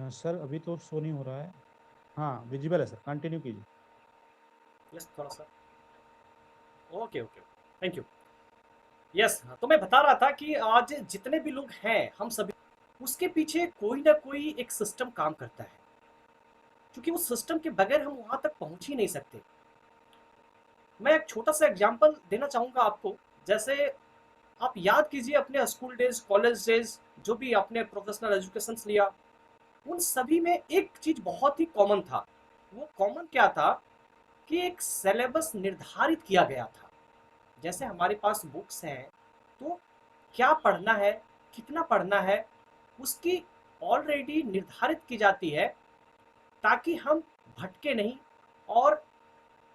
Sir अभी तो show नहीं हो रहा है। हाँ विजिबल है सर, कंटिन्यू कीजिए। यस थोड़ा सा। Okay okay, thank you. Yes, तो मैं बता रहा था कि आज जितने भी लोग हैं हम सभी, उसके पीछे कोई ना कोई एक सिस्टम काम करता है, क्योंकि उस सिस्टम के बगैर हम वहां तक पहुंच ही नहीं सकते। मैं एक छोटा सा एग्जांपल देना चाहूंगा आपको। जैसे आप याद कीजिए अपने स्कूल डेज, कॉलेज डेज, जो भी आपने प्रोफेशनल एजुकेशन लिया, उन सभी में एक चीज बहुत ही कॉमन था। वो कॉमन क्या था कि एक सिलेबस निर्धारित किया गया था। जैसे हमारे पास बुक्स हैं, तो क्या पढ़ना है, कितना पढ़ना है, उसकी ऑलरेडी निर्धारित की जाती है, ताकि हम भटके नहीं और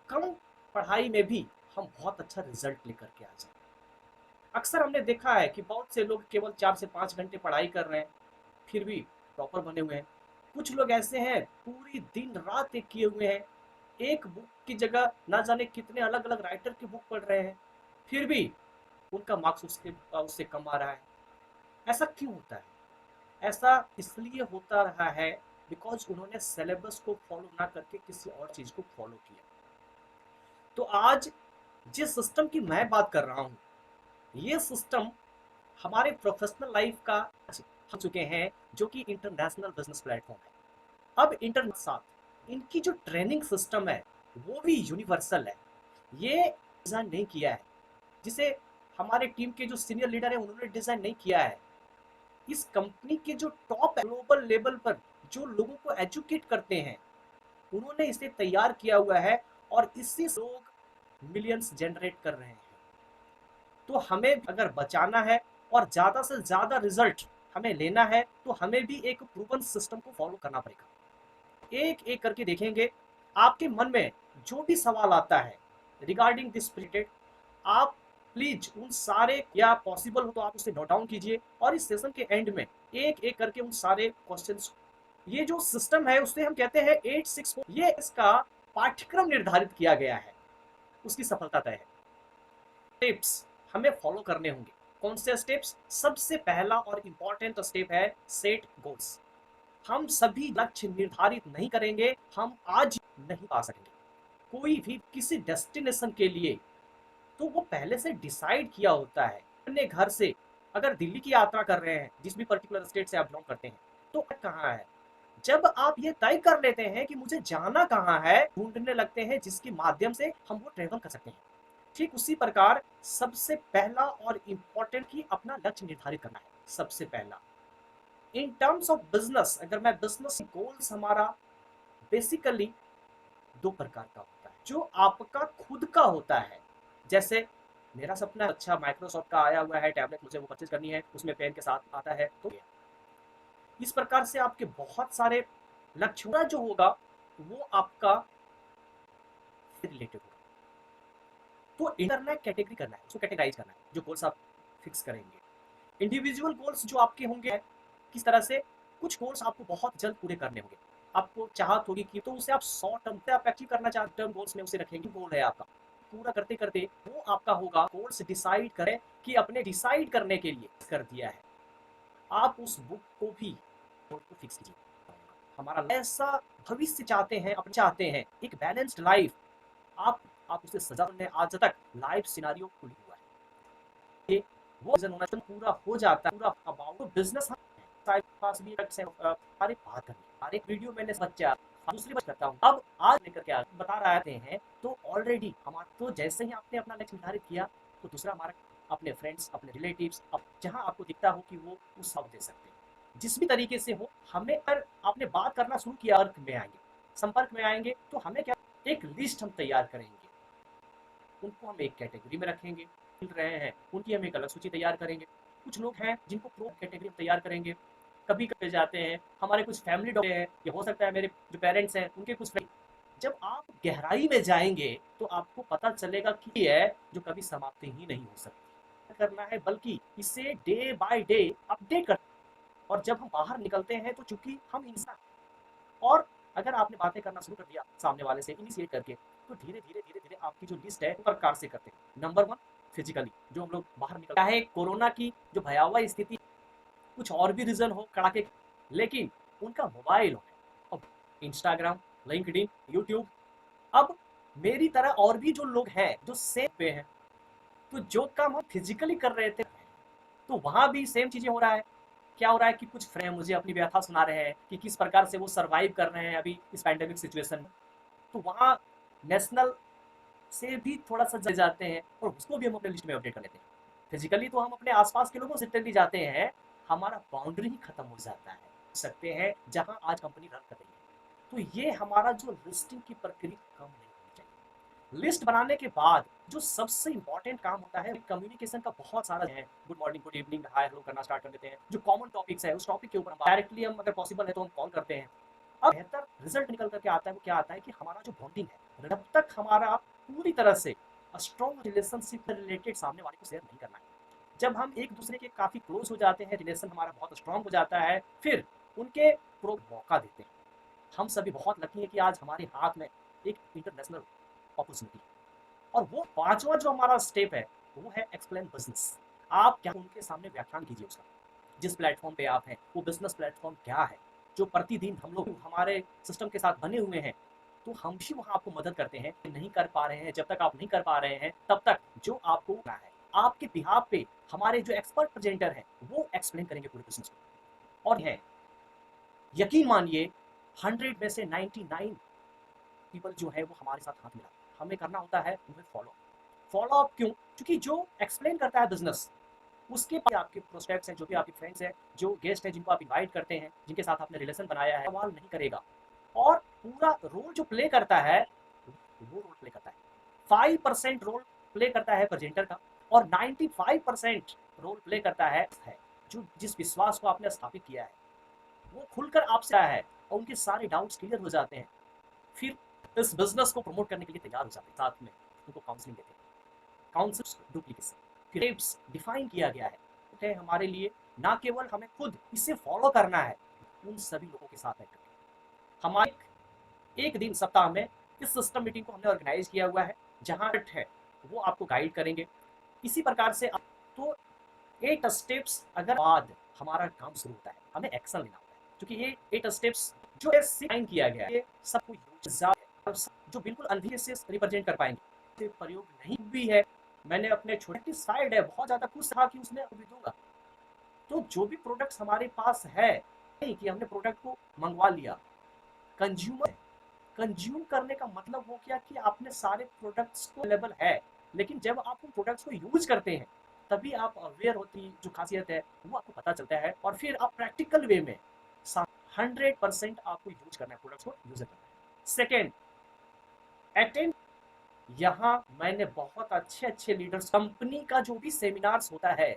कम पढ़ाई में भी हम बहुत अच्छा रिजल्ट लेकर के आ जाए। अक्सर हमने देखा है कि बहुत से लोग केवल 4 से 5 घंटे पढ़ाई कर रहे हैं, फिर भी टॉपर बने हुए हैं। कुछ लोग ऐसे हैं पूरी दिन रात एक किए हुए हैं, एक बुक की जगह ना जाने कितने अलग अलग राइटर की बुक पढ़ रहे हैं, फिर भी उनका मार्क्स उसके उससे कम आ रहा है। ऐसा क्यों होता है? ऐसा इसलिए होता रहा है बिकॉज उन्होंने सिलेबस को फॉलो ना करके किसी और चीज को फॉलो किया। तो आज जिस सिस्टम की मैं बात कर रहा हूँ, ये सिस्टम हमारे प्रोफेशनल लाइफ का हो चुके हैं, जो कि इंटरनेशनल बिजनेस प्लेटफॉर्म है। अब इंटरनेट साथ इनकी जो ट्रेनिंग सिस्टम है, वो भी यूनिवर्सल है। ये डिजाइन नहीं किया है, जिसे हमारे टीम के जो सीनियर लीडर है उन्होंने डिजाइन नहीं किया है। इस कंपनी के जो टॉप ग्लोबल लेवल पर जो लोगों को एजुकेट करते हैं, उन्होंने इसे तैयार किया हुआ है, और इससे लोग मिलियंस जनरेट कर रहे हैं। तो हमें अगर बचाना है और ज़्यादा से ज़्यादा रिजल्ट हमें लेना है, तो हमें भी एक प्रूवन सिस्टम को फॉलो करना पड़ेगा। एक एक करके देखेंगे। आपके मन में जो भी सवाल आता है रिगार्डिंग दिस पीरियड, आप प्लीज उन सारे, या पॉसिबल हो तो आप उसे नोट डाउन कीजिए, और इस सेशन के एंड में एक एक करके उन सारे क्वेश्चंस, ये जो सिस्टम है उसे हम कहते हैं 864, ये इसका पाठ्यक्रम निर्धारित किया गया है, उसकी सफलता तय है। स्टेप्स हमें फॉलो करने होंगे। कौन से स्टेप्स? सबसे पहला और इंपॉर्टेंट स्टेप है सेट गोल्स। हम सभी लक्ष्य निर्धारित नहीं करेंगे, हम आज नहीं पा सकेंगे। कोई भी किसी डेस्टिनेशन के लिए तो वो पहले से डिसाइड किया होता है। अपने घर से अगर दिल्ली की यात्रा कर रहे हैं, जिस भी पर्टिकुलर स्टेट से आप बिलोंग करते हैं, तो कहाँ है? जब आप ये तय कर लेते हैं कि मुझे जाना कहाँ है, ढूंढने लगते हैं जिसके माध्यम से हम वो ट्रेवल कर सकते हैं। ठीक उसी प्रकार सबसे पहला और इम्पोर्टेंट ही अपना लक्ष्य निर्धारित करना है, सबसे पहला। इन टर्म्स ऑफ बिजनेस, अगर मैं बिजनेस गोल्स, हमारा बेसिकली दो प्रकार का होता है। जो आपका खुद का होता है, जैसे मेरा सपना अच्छा माइक्रोसॉफ्ट का आया हुआ है टैबलेट, मुझे वो परचेज करनी है, उसमें पेन के साथ आता है, तो इस प्रकार से आपके बहुत सारे लक्ष्य जो होगा वो आपका रिलेटेड होगा। तो इंटरनेट कैटेगरी करना है, उसको कैटेगराइज करना है, जो गोल्स आप फिक्स करेंगे। इंडिविजुअल गोल्स जो आपके होंगे, किस तरह से? कुछ गोल्स आपको बहुत जल्द पूरे करने होंगे। आपको चाहत होगी कि तो उसे आप शॉर्ट टर्म पे आप अचीव करना चाहते, टर्म गोल्स में उसे रखेंगे। गोल है आपका, पूरा करते करते वो आपका होगा गोल्स डिसाइड करें, कि अपने डिसाइड करने के लिए कर दिया है, आप उस बुक को भी गोल को फिक्स कीजिए। हमारा ऐसा भविष्य चाहते हैं, अपने चाहते हैं एक बैलेंस्ड लाइफ, आप उसे सजा ने आज तक लाइफ सिनारियो खुली हुआ है। ये वो विजन होना चाहिए, पूरा हो जाता है, पूरा अबाउट बिजनेस। हमारे पास भी हमारे बात करनी, हर एक वीडियो मैंने बच्चा दूसरी बात करता हूँ, अब आज लेकर के बता रहे हैं, तो ऑलरेडी हमारा तो जैसे ही आपने अपना लक्ष्य निर्धारित किया, तो दूसरा हमारा अपने फ्रेंड्स, अपने रिलेटिव्स, अब जहाँ आपको दिखता हो कि वो उस सब दे सकते हैं, जिस भी तरीके से हो। हमें अगर आपने बात करना शुरू किया, अर्थ में आएंगे, संपर्क में आएंगे, तो हमें क्या, एक लिस्ट हम तैयार करेंगे, उनको हम एक कैटेगरी में रखेंगे। मिल रहे हैं उनकी हम एक अलग सूची तैयार करेंगे। कुछ लोग हैं जिनको प्रो कैटेगरी में तैयार करेंगे। कभी कभी जाते हैं हमारे कुछ फैमिली डॉक्टर हैं, ये हो सकता है मेरे जो पेरेंट्स हैं उनके कुछ फ्रेंड। जब आप गहराई में जाएंगे तो आपको पता चलेगा कि ये है जो कभी समाप्त ही नहीं हो सकती करना है, बल्कि इसे डे बाय डे अपडेट कर। और जब हम बाहर निकलते हैं, तो चूंकि हम इंसान, और अगर आपने बातें करना शुरू कर दिया सामने वाले से इनिशिएट करके, तो धीरे धीरे धीरे धीरे आपकी जो लिस्ट है प्रकार से करते हैं। नंबर वन, फिजिकली जो हम लोग बाहर निकल है, कोरोना की जो भयावह स्थिति, कुछ और भी रीजन हो कड़ाके, लेकिन उनका मोबाइल हो गया। अब इंस्टाग्राम, लिंक्डइन, यूट्यूब, अब मेरी तरह और भी जो लोग हैं जो सेम पे हैं, तो जो काम हम फिजिकली कर रहे थे तो वहां भी सेम चीजें हो रहा है। क्या हो रहा है कि कुछ फ्रेंड मुझे अपनी व्यथा सुना रहे हैं कि किस प्रकार से वो सरवाइव कर रहे हैं अभी इस पैंडेमिक सिचुएशन में। तो वहाँ नेशनल से भी थोड़ा सा जल जाते हैं और उसको भी हम अपने लिस्ट में अपडेट कर लेते हैं। फिजिकली तो हम अपने आसपास के लोगों से लिटरली जाते हैं, हमारा बाउंड्री ही खत्म हो जाता है सकते हैं जहाँ आज कंपनी रन कर रही है। तो ये हमारा जो लिस्टिंग की प्रक्रिया कम नहीं होनी चाहिए। लिस्ट बनाने के बाद जो सबसे इंपॉर्टेंट काम होता है कम्युनिकेशन का बहुत सारा है। Good morning, good evening, hi hello करना स्टार्ट कर देते हैं। जो कॉमन टॉपिक्स है उस टॉपिक के ऊपर हम डायरेक्टली हम अगर पॉसिबल है तो हम कॉल करते हैं। अब बेहतर रिजल्ट निकल करके आता है वो क्या आता है कि हमारा जो बॉन्डिंग है, जब तक हमारा पूरी तरह से स्ट्रॉन्ग रिलेशनशिप रिलेटेड सामने वाले को शेयर नहीं करना है। जब हम एक दूसरे के काफ़ी क्लोज हो जाते हैं, रिलेशन हमारा बहुत स्ट्रॉन्ग हो जाता है, फिर उनके प्रो मौका देते हैं। हम सभी बहुत लकी हैं कि आज हमारे हाथ में एक इंटरनेशनल अपॉर्चुनिटी है। और वो पांचवा जो हमारा स्टेप है वो है एक्सप्लेन बिजनेस। आप क्या उनके सामने व्याख्यान कीजिए उसका। जिस प्लेटफॉर्म पे आप हैं वो बिजनेस प्लेटफॉर्म क्या है, जो प्रतिदिन हम लोग हमारे सिस्टम के साथ बने हुए हैं। तो हम भी वहाँ आपको मदद करते हैं। नहीं कर पा रहे हैं, जब तक आप नहीं कर पा रहे हैं तब तक जो आपको करना है आपके बिहाफ पे हमारे जो एक्सपर्ट प्रेजेंटर हैं वो एक्सप्लेन करेंगे पूरे बिजनेस को। और है यकीन मानिए 100 में से 99 पीपल जो है वो हमारे साथ हाथ मिला। हमें करना होता है उन्हें फॉलो फॉलो अप। क्यों? क्योंकि जो एक्सप्लेन करता है बिजनेस उसके पास आपके प्रोस्पेक्ट्स हैं, जो भी आपके फ्रेंड्स हैं, जो गेस्ट हैं जिनको आप इनवाइट करते हैं, जिनके साथ आपने रिलेशन बनाया है, सवाल नहीं करेगा। और पूरा रोल जो प्ले करता है वो रोल प्ले करता है। 5% रोल प्ले करता है प्रेजेंटर का और 95% रोल प्ले करता है जो जिस विश्वास को आपने स्थापित किया है वो खुलकर आपसे आया है और उनके सारे डाउट्स क्लियर हो जाते हैं। फिर इस बिजनेस को प्रमोट करने के लिए तैयार हो जाते हैं। साथ में उनको काउंसलिंग देते हैं। काउंसल्स डुप्लीकेशन क्रेप्स डिफाइन किया गया है हमारे लिए। ना केवल हमें खुद इसे फॉलो करना है, उन सभी लोगों के साथ बैठकर हमारे एक दिन सप्ताह में इस सिस्टम मीटिंग को हमने ऑर्गेनाइज किया हुआ है जहाँ है वो आपको गाइड करेंगे। इसी प्रकार से तो 8 स्टेप्स अगर बाद हमारा काम शुरू होता है, हमें एक्शन लेना होता है क्योंकि ये 8 स्टेप्स जो डिफाइन किया गया है ये सबको जो बिल्कुल अंधेरे से रिप्रेजेंट कर पाएंगे। प्रयोग नहीं भी है, मैंने अपने छोटी साइड है बहुत ज़्यादा खुश था कि उसमें भी दूंगा। तो जो भी प्रोडक्ट्स हमारे पास है नहीं कि हमने प्रोडक्ट को मंगवा लिया, कंज्यूमर कंज्यूम करने का मतलब वो क्या कि आपने सारे प्रोडक्ट्स को अवेलेबल है, लेकिन जब आप उन प्रोडक्ट्स को यूज करते हैं तभी आप अवेयर होती जो खासियत है वो आपको पता चलता है और फिर आप प्रैक्टिकल वे में 100% आपको यूज करना है, प्रोडक्ट्स को यूज करना है। Second, attend. यहाँ मैंने बहुत अच्छे अच्छे लीडर्स कंपनी का जो भी सेमिनार्स होता है,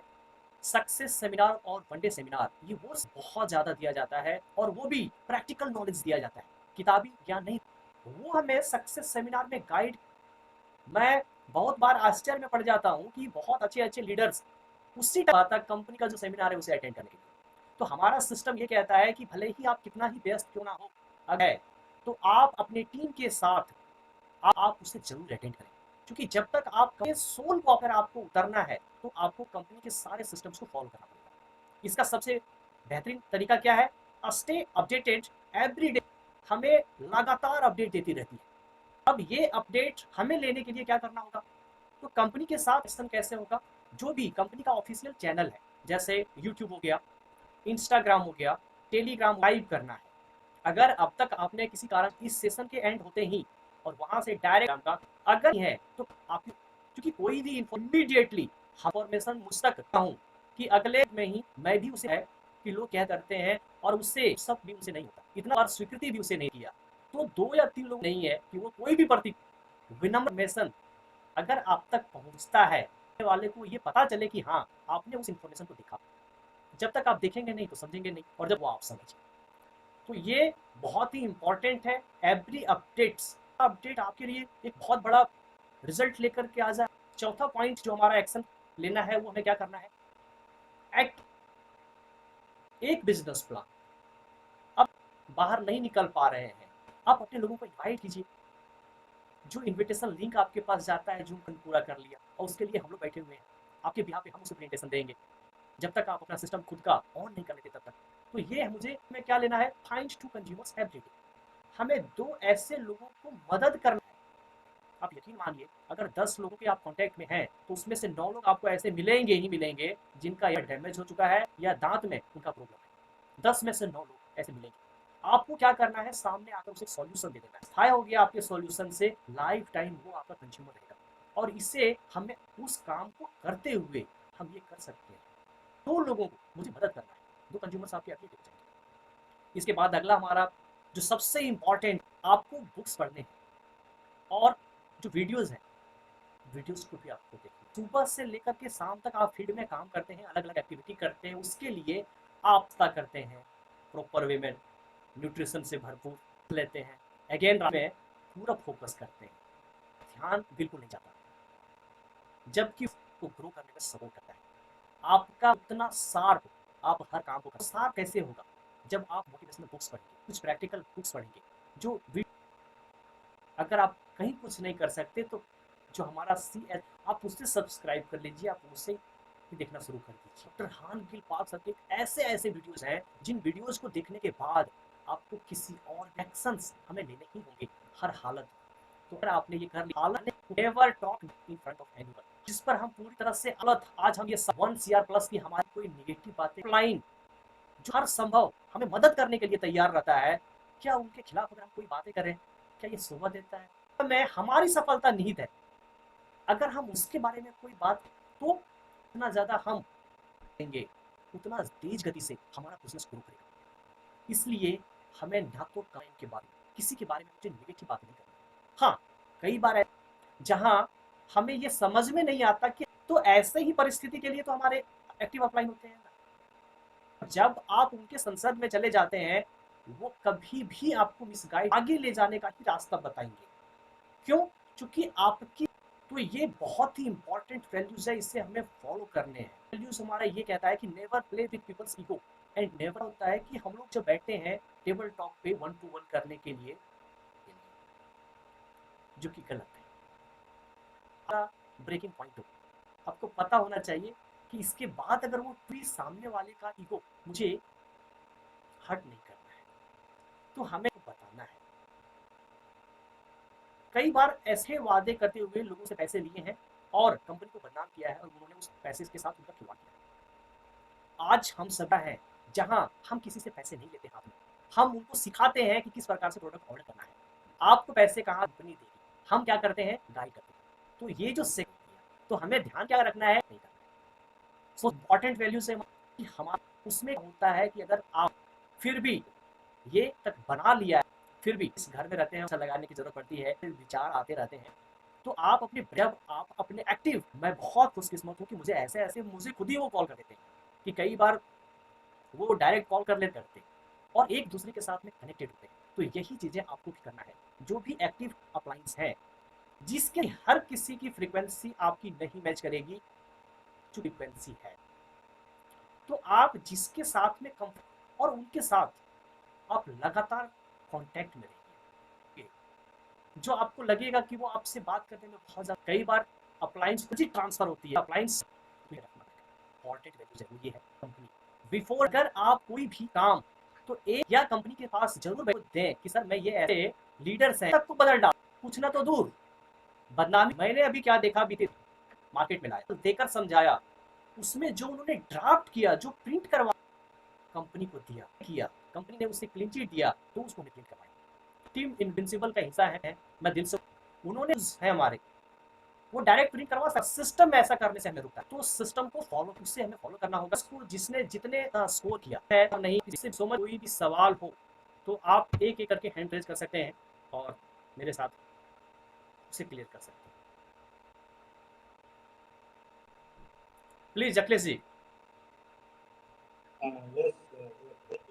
सक्सेस सेमिनार और वनडे सेमिनार, ये वो बहुत ज़्यादा दिया जाता है और वो भी प्रैक्टिकल नॉलेज दिया जाता है, किताबी ज्ञान नहीं। वो हमें सक्सेस सेमिनार में गाइड। मैं बहुत बार आश्चर्य में पड़ जाता हूँ कि बहुत अच्छे अच्छे लीडर्स उसी तक कंपनी का जो सेमिनार है उसे अटेंड करने के लिए। तो हमारा सिस्टम ये कहता है कि भले ही आप कितना ही व्यस्त क्यों ना हो अगर तो आप अपने टीम के साथ आप उसे जरूर अटेंड करें। क्योंकि जब तक आप सोल को अगर आपको उतरना है तो आपको कंपनी के सारे सिस्टम्स को फॉलो करना पड़ेगा। इसका सबसे बेहतरीन तरीका क्या है? Stay updated every day. हमें लगातार अपडेट देती रहती है। अब ये अपडेट हमें लेने के लिए क्या करना होगा? तो कंपनी के साथ सिस्टम कैसे होगा? जो भी कंपनी का ऑफिशियल चैनल है जैसे यूट्यूब हो गया, इंस्टाग्राम हो गया, टेलीग्राम लाइव करना है। अगर अब तक आपने किसी कारण इस सेशन के एंड होते ही और वहां से डायरेक्ट का अगर है तो आप, क्योंकि कोई भी इमीडिएटली इंफॉर्मेशन मुझ तक हूँ कि अगले में ही मैं भी उसे है कि लोग क्या करते हैं और उससे सब भी उसे नहीं होता, इतना बार स्वीकृति भी उसे नहीं किया। तो 2 या 3 लोग नहीं है कि वो कोई भी प्रति विनम्र मेसन अगर आप तक पहुंचता है वाले को ये पता चले कि हाँ आपने उस इन्फॉर्मेशन को देखा। जब तक आप देखेंगे नहीं तो समझेंगे नहीं और जब वो आप समझें तो ये बहुत ही इंपॉर्टेंट है। एवरी अपडेट आपके लिए एक बहुत बड़ा रिजल्ट लेकर के आ जाए। चौथा पॉइंट जो हमारा एक्शन लेना है वो हमें क्या करना है? एक्ट। एक बिजनेस प्लान। अब बाहर नहीं निकल पा रहे हैं, आप अपने लोगों को इनवाइट कीजिए। जो इनविटेशन लिंक आपके पास जाता है, जो पूरा कर लिया और उसके लिए हम लोग बैठे हुए हैं आपके बिहाफ पे, हम उसे प्रेजेंटेशन देंगे। जब तक आप अपना सिस्टम खुद का ऑन नहीं कर लेते तब तक तो ये मुझे में क्या लेना है, फाइंड टू कंज्यूमर्स एवरीडे। हमें 2 ऐसे लोगों को मदद करना है। आप यकीन मानिए, अगर 10 लोगों के आप कांटेक्ट में हैं तो उसमें से 9 लोग आपको ऐसे मिलेंगे ही मिलेंगे जिनका या डैमेज हो चुका है या दांत में उनका प्रॉब्लम है। 10 में से 9 लोग ऐसे मिलेंगे। आपको क्या करना है, सामने आकर उसे सॉल्यूशन दे देना है। फायदा हो गया आपके सॉल्यूशन से, लाइफ टाइम वो आपका कंज्यूमर रहेगा। और इससे हमें उस काम को करते हुए हम ये कर सकते हैं, 2 लोगों को मुझे मदद करना है, 2 कंज्यूमर्स आपके आगे हो जाएंगे। इसके बाद अगला हमारा जो सबसे इंपॉर्टेंट, आपको बुक्स पढ़ने हैं और जो वीडियोस हैं, वीडियोस को भी आपको देखना। सुबह से लेकर के शाम तक आप फील्ड में काम करते हैं, अलग अलग एक्टिविटी करते हैं, उसके लिए आप क्या करते हैं, प्रॉपर वे में न्यूट्रिशन से भरपूर लेते हैं, अगेन में पूरा फोकस करते हैं, ध्यान बिल्कुल नहीं जाता, जबकि उसको ग्रो करने में सपोर्ट करता है। आपका उतना शार्प, आप हर काम को शार्प कैसे होगा, जब आप मोटिवेशनल बुक्स पढ़ेंगे, कुछ प्रैक्टिकल बुक्स पढ़ेंगे। जो अगर आप कहीं कुछ नहीं कर सकते तो जो हमारा CS, आप उससे सब्सक्राइब कर लीजिए, आप उससे ही देखना शुरू कर दीजिए। डॉक्टर हान गिल पार्क सर के ऐसे ऐसे वीडियोस हैं जिन वीडियोस को देखने के बाद आपको किसी और एक्शंस हमें लेने ही होंगे हर हालत। तो अगर आपने ये कर लिया, never talk in front of anyone, जिस पर हम पूरी तरह से अलग, आज हम ये 1 CR प्लस की हमारी कोई निगेटिव बातें लाइन जो हर संभव हमें मदद करने के लिए तैयार रहता है, क्या उनके खिलाफ अगर हम कोई बातें करें, क्या ये शोभा देता है? में हमारी सफलता निहित है। अगर हम उसके बारे में कोई बात, तो उतना ज़्यादा हम देंगे, उतना तेज गति से हमारा बिजनेस ग्रो करेगा। इसलिए हमें ना तो क्लाइंट के बारे में, किसी के बारे में मुझे नेगेटिव बात नहीं करनी। हाँ, कई बार है जहाँ हमें ये समझ में नहीं आता कि तो ऐसे ही परिस्थिति के लिए तो हमारे एक्टिव अपलाइन होते हैं। जब आप उनके संसद में चले जाते हैं, वो कभी भी आपको मिसगाइड आगे ले जाने का ही रास्ता बताएंगे। क्यों? क्योंकि आपकी, तो ये बहुत ही इंपॉर्टेंट वैल्यूज है, इसे हमें फॉलो करने हैं। वैल्यूज हमारा ये कहता है कि never play with peoples ego, and never होता है कि हम लोग जब बैठते हैं टेबल टॉक पे 1 to 1 करने के लिए, जो कि गलत है। ब्रेकिंग पॉइंट हो, आपको पता होना चाहिए कि इसके बाद अगर वो कोई सामने वाले का ईगो मुझे हर्ट नहीं करना है, तो हमें बताना है। कई बार ऐसे वादे करते हुए लोगों से पैसे लिए हैं और कंपनी को बदनाम किया है, और उन्होंने उस पैसे के साथ उनका खिलवाड़ किया। आज हम सभा हैं जहां हम किसी से पैसे नहीं लेते हाथ में, हम उनको सिखाते हैं कि किस प्रकार से प्रोडक्ट ऑर्डर करना है, आपको पैसे कहाँ कंपनी देगी, हम क्या करते हैं, गाइड करते हैं। तो ये जो सेक, तो हमें ध्यान क्या रखना है, नहीं करना। सो इंपॉर्टेंट वैल्यू से कि हमारा उसमें होता है कि अगर आप फिर भी ये तक बना लिया है, फिर भी इस घर में रहते हैं, लगाने की जरूरत पड़ती है, विचार आते रहते हैं, तो आप अपने, जब आप अपने एक्टिव, मैं बहुत खुशकिस्मत हूँ कि मुझे ऐसे ऐसे मुझे खुद ही वो कॉल कर देते हैं कि कई बार वो डायरेक्ट कॉल कर लेते करते और एक दूसरे के साथ में कनेक्टेड होते हैं। तो यही चीज़ें आपको भी करना है। जो भी एक्टिव अप्लायंस है जिसके हर किसी की फ्रीक्वेंसी आपकी नहीं मैच करेगी, जो फ्रीक्वेंसी है, तो आप जिसके साथ में कम और उनके साथ आप लगातार कांटेक्ट में रहिए। जो आपको लगेगा कि वो आपसे बात करने में बहुत ज़्यादा, कई बार अप्लायंस कुछ ही ट्रांसफर होती है, अप्लायंस इंपॉर्टेंट वैल्यू है, ये है कंपनी बिफोर। अगर आप कोई भी काम, तो एक या कंपनी के पास जरूर दें कि सर मैं ये ऐसे लीडर्स हैं, सबको बदल डाल, पूछना तो दूर, बदनामी। मैंने अभी क्या देखा, बीते मार्केट में लाया, तो देकर समझाया, उसमें जो उन्होंने ड्राफ्ट किया, जो प्रिंट करवा कंपनी को दिया किया, कंपनी ने उसे क्लीन चिट दिया, तो उसको प्रिंट करवाया। टीम इनविंसिबल का हिस्सा है, मैं दिल से, उन्होंने है हमारे, वो डायरेक्ट प्रिंट करवा सकता, सिस्टम ऐसा करने से हमें रुकता है। तो सिस्टम को फॉलो, उससे हमें फॉलो करना होगा। उसको जिसने जितने स्कोर किया है और नहीं, इससे समझ कोई भी सवाल हो तो आप एक एक करके हैंड रेज कर सकते हैं और मेरे साथ उसे क्लियर कर सकते हैं। प्लीज अखिलेश जी।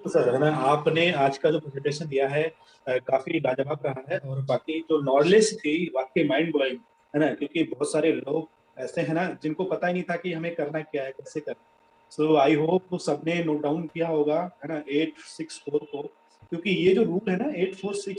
सर, है ना, आपने आज का जो प्रेजेंटेशन दिया है काफी लाजवाब रहा है, और बाकी जो नॉलेज थी वाकई माइंड ब्लोइंग है ना, क्योंकि बहुत सारे लोग ऐसे हैं ना जिनको पता ही नहीं था कि हमें करना क्या है, कैसे करना। सो आई होप सबने नोट डाउन किया होगा, है ना, 864 को, क्योंकि ये जो रूल है ना 846